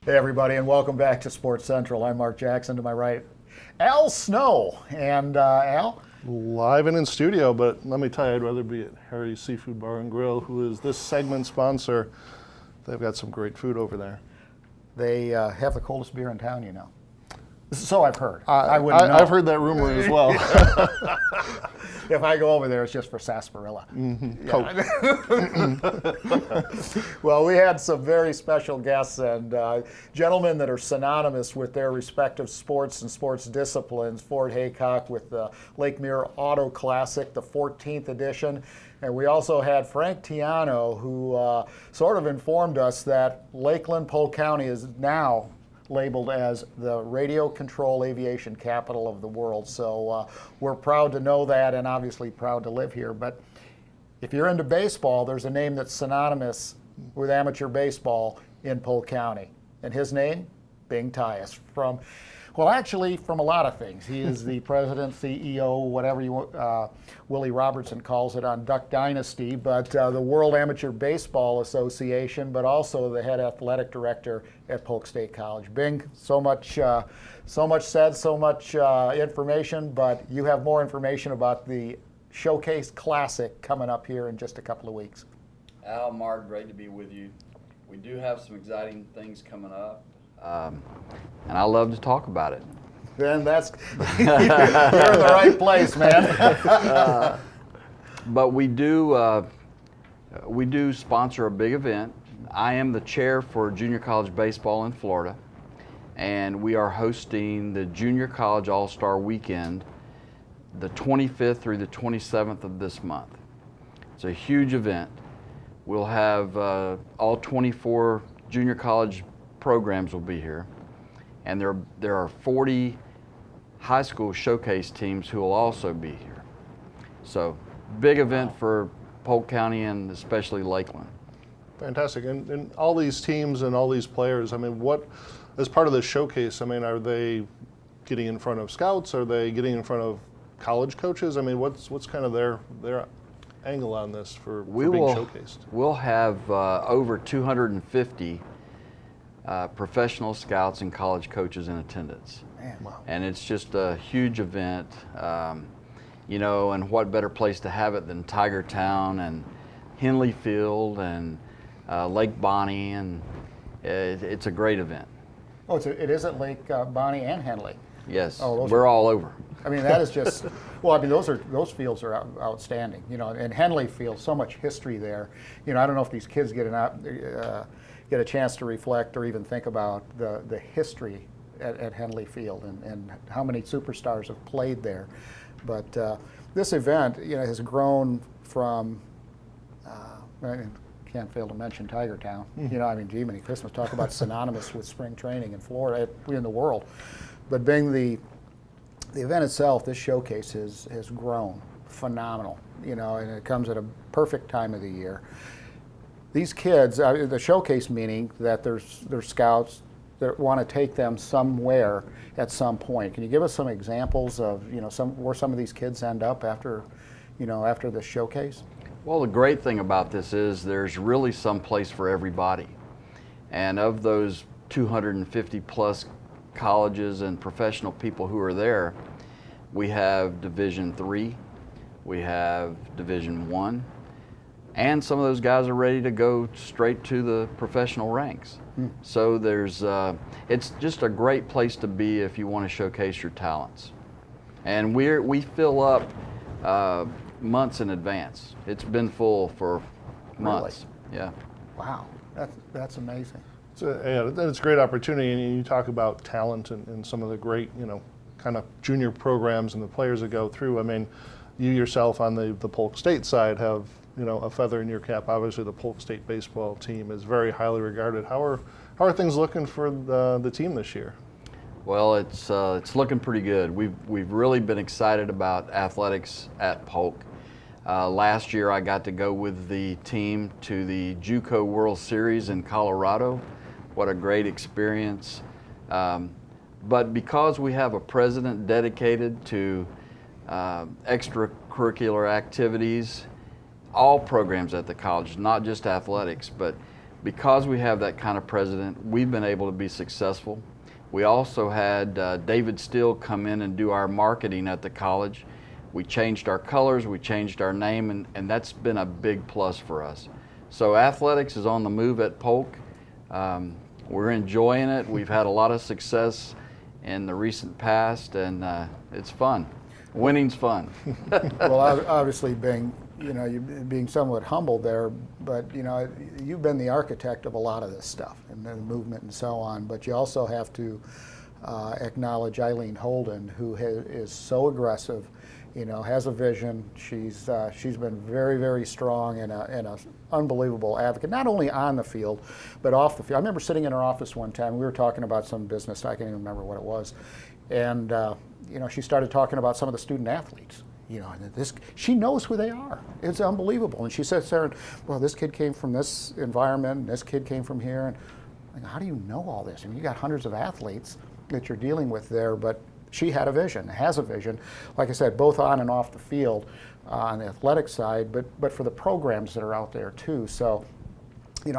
Hey everybody, and welcome back to Sports Central. I'm Mark Jackson. To my right, Al Snow. And Al? Live and in studio, but let me tell you, I'd rather be at Harry's Seafood Bar and Grill, who is this segment sponsor. They've got some great food over there. They have the coldest beer in town, you know. So I've heard. I wouldn't know. I've heard that rumor as well. If I go over there, it's just for sarsaparilla. Mm-hmm. Yeah. Well, we had some very special guests and gentlemen that are synonymous with their respective sports and sports disciplines. Ford Haycock with the Lake Mirror Auto Classic, the 14th edition. And we also had Frank Tiano, who sort of informed us that Lakeland, Polk County is now labeled as the radio control aviation capital of the world. So we're proud to know that, and obviously proud to live here. But if you're into baseball, there's a name that's synonymous with amateur baseball in Polk County. And his name, Bing Tyus, from a lot of things. He is the president, CEO, whatever Willie Robertson calls it on Duck Dynasty, but the Worl Amatuer Baseball Association, but also the head athletic director at Polk State College. Bing, so much said, so much information, but you have more information about the Showcase Classic coming up here in just a couple of weeks. Al, Mark, great to be with you. We do have some exciting things coming up. And I love to talk about it. Then that's you're in the right place, man. But we do sponsor a big event. I am the chair for junior college baseball in Florida, and we are hosting the Junior College All-Star Weekend the 25th through the 27th of this month. It's a huge event. We'll have all 24 junior college programs will be here, and there are 40 high school showcase teams who will also be here. So big event for Polk County and especially Lakeland. Fantastic. And all these teams and all these players, I mean, what, as part of this showcase, I mean, are they getting in front of scouts? Are they getting in front of college coaches? I mean, what's kind of their angle on this for being showcased? We'll have over 250 professional scouts and college coaches in attendance. Man, wow. And it's just a huge event, you know, and what better place to have it than Tiger Town and Henley Field and Lake Bonnie, and it's a great event. Oh, it is at Lake Bonnie and Henley. Yes, Oh, we're all over. I mean, that is just, well, I mean, those fields are outstanding, you know, and Henley Field, so much history there. You know, I don't know if these kids get a chance to reflect or even think about the history at Henley Field and how many superstars have played there. But this event, you know, has grown from, I can't fail to mention Tiger Town. You know, I mean, gee, many Christmas talk about synonymous with spring training in Florida, in the world. But being the event itself, this showcase has grown phenomenal, you know, and it comes at a perfect time of the year. These kids, the showcase meaning that there's scouts that want to take them somewhere at some point. Can you give us some examples of, you know, where some of these kids end up after the showcase? Well, the great thing about this is there's really some place for everybody. And of those 250 plus colleges and professional people who are there, we have Division III, we have Division I, and some of those guys are ready to go straight to the professional ranks. So it's just a great place to be if you want to showcase your talents. And we fill up months in advance. It's been full for months. Really? Yeah. Wow, that's amazing. So, yeah, it's a great opportunity, and you talk about talent and some of the great, you know, kind of junior programs and the players that go through. I mean, you yourself on the Polk State side have, you know, a feather in your cap. Obviously, the Polk State baseball team is very highly regarded. How are things looking for the team this year? Well, it's looking pretty good. We've really been excited about athletics at Polk. Last year, I got to go with the team to the JUCO World Series in Colorado. What a great experience. But because we have a president dedicated to extracurricular activities, all programs at the college, not just athletics, but because we have that kind of president, we've been able to be successful. We also had David Steele come in and do our marketing at the college. We changed our colors, we changed our name, and that's been a big plus for us. So athletics is on the move at Polk. We're enjoying it. We've had a lot of success in the recent past, and it's fun. Winning's fun. Well, obviously, being you being somewhat humble there, but you've been the architect of a lot of this stuff and the movement and so on. But you also have to acknowledge Eileen Holden, who is so aggressive. Has a vision. She's been very, very strong and a unbelievable advocate, not only on the field, but off the field. I remember sitting in her office one time. We were talking about some business. I can't even remember what it was, and she started talking about some of the student athletes. She knows who they are. It's unbelievable. And she says, "Sarah, well, this kid came from this environment, and this kid came from here." And how do you know all this? I mean, you got hundreds of athletes that you're dealing with there, but she had a vision, has a vision, like I said, both on and off the field, on the athletic side, but for the programs that are out there too. So,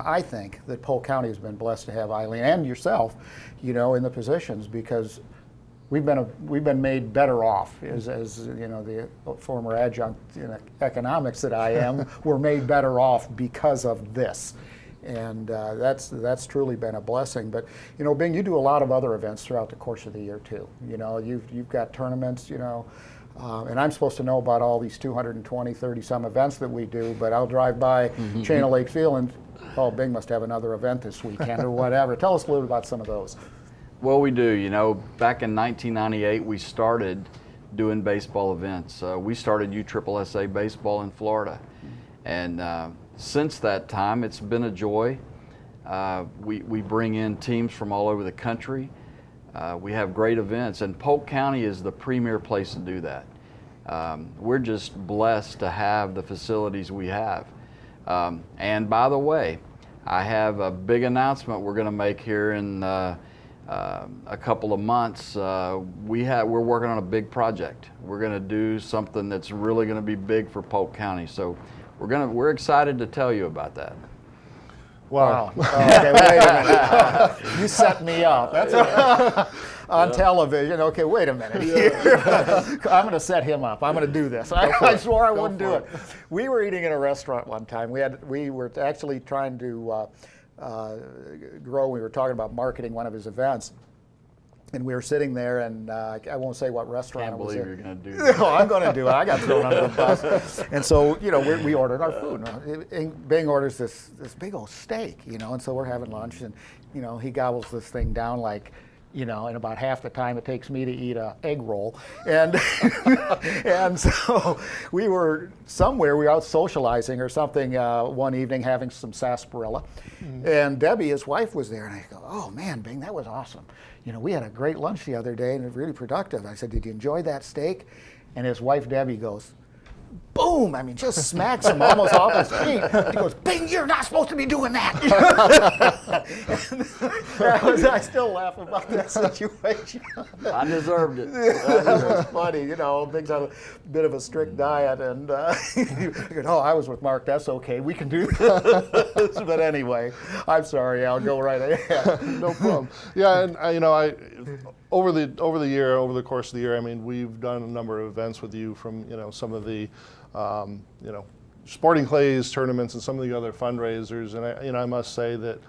I think that Polk County has been blessed to have Eileen and yourself, in the positions, because we've been made better off as the former adjunct in economics that I am. We're made better off because of this. And that's truly been a blessing. But Bing, you do a lot of other events throughout the course of the year too. You've got tournaments. And I'm supposed to know about all these 220, 30 some events that we do. But I'll drive by Chain of Lake Field and Bing must have another event this weekend or whatever. Tell us a little about some of those. Well, we do. Back in 1998, we started doing baseball events. We started USSSA baseball in Florida, and since that time, it's been a joy. We bring in teams from all over the country. We have great events, and Polk County is the premier place to do that. We're just blessed to have the facilities we have. And by the way, I have a big announcement we're going to make here in a couple of months. We're working on a big project. We're going to do something that's really going to be big for Polk County. So we're excited to tell you about that. Wow. Okay, wait a minute. You set me up. That's on television. Okay, wait a minute here. I'm going to set him up. I'm going to do this. I swore I wouldn't do it. We were eating in a restaurant one time. We were actually trying to grow. We were talking about marketing one of his events. And we were sitting there, and I won't say what restaurant it was. Can't believe you're going to do that. No, I'm going to do it. I got thrown under the bus. And so, we ordered our food. Bing orders this big old steak, and so we're having lunch, and, he gobbles this thing down like, in about half the time it takes me to eat an egg roll. And and so we were out socializing or something one evening, having some sarsaparilla. And Debbie, his wife, was there, and I go, "Oh man, Bing, that was awesome. We had a great lunch the other day and it was really productive." I said, "Did you enjoy that steak?" And his wife, Debbie, goes, boom, just smacks him almost off his feet. He goes, "Bing, you're not supposed to be doing that." I still laugh about that situation. I deserved it. That was funny. Bing's on a bit of a strict diet, and I was with Mark. That's okay. We can do this. But anyway, I'm sorry. I'll go right ahead. No problem. Yeah, and over the course of the year, we've done a number of events with you, from some of the sporting clays tournaments and some of the other fundraisers, and I must say that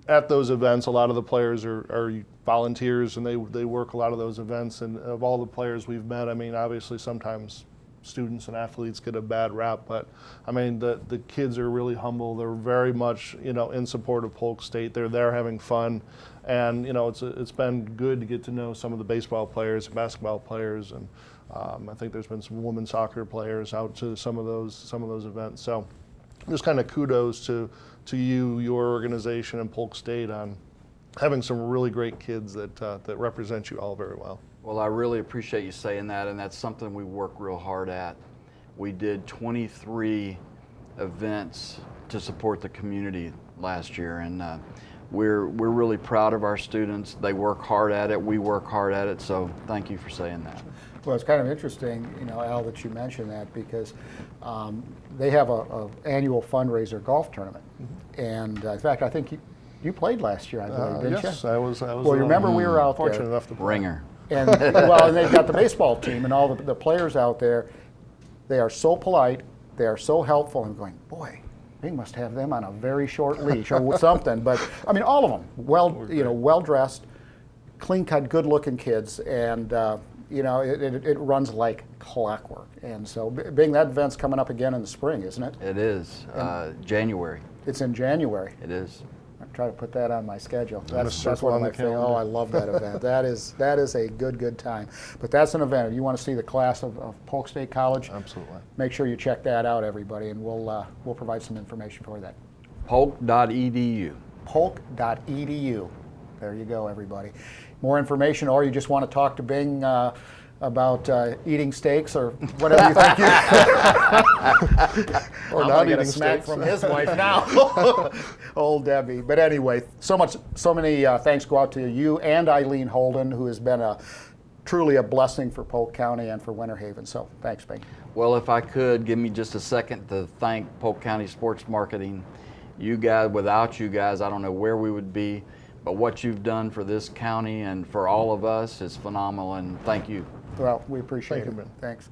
at those events, a lot of the players are volunteers, and they work a lot of those events. And of all the players we've met, obviously sometimes students and athletes get a bad rap, but the kids are really humble. They're very much in support of Polk State. They're there having fun, and it's been good to get to know some of the baseball players, basketball players, and I think there's been some women's soccer players out to some of those events. So just kind of kudos to you, your organization, and Polk State on having some really great kids that represent you all very well. Well, I really appreciate you saying that, and that's something we work real hard at. We did 23 events to support the community last year, and we're really proud of our students. They work hard at it. We work hard at it. So thank you for saying that. Well, it's kind of interesting, Al, that you mentioned that, because they have a annual fundraiser golf tournament. And in fact, I think you played last year, I believe, didn't you? Yes, I was. Well, you remember we were out fortunate there. enough to play. Ringer. And well, and they've got the baseball team and all the players out there. They are so polite. They are so helpful. I'm going, boy, Bing must have them on a very short leash or something. But I mean, all of them, well dressed, clean cut, good looking kids, and it runs like clockwork. And so, Bing, that event's coming up again in the spring, isn't it? It is. January. It's in January. It is. I try to put that on my schedule. That's circle one of on my the favorites. calendar. Oh, I love that event. That is a good time. But that's an event. If you want to see the class of Polk State College, Absolutely. make sure you check that out, everybody, and we'll provide some information for that. Polk.edu. Polk.edu. There you go, everybody. More information, or you just want to talk to Bing about eating steaks or whatever you think you or not get a smack from his wife now. Old Debbie. But anyway, so many thanks go out to you and Eileen Holden, who has been truly a blessing for Polk County and for Winter Haven. So thanks, Bing. Well, if I could, give me just a second to thank Polk County Sports Marketing. You guys, without you guys, I don't know where we would be, but what you've done for this county and for all of us is phenomenal, and thank you. Well, we appreciate Thank you, it. Ben. Thanks.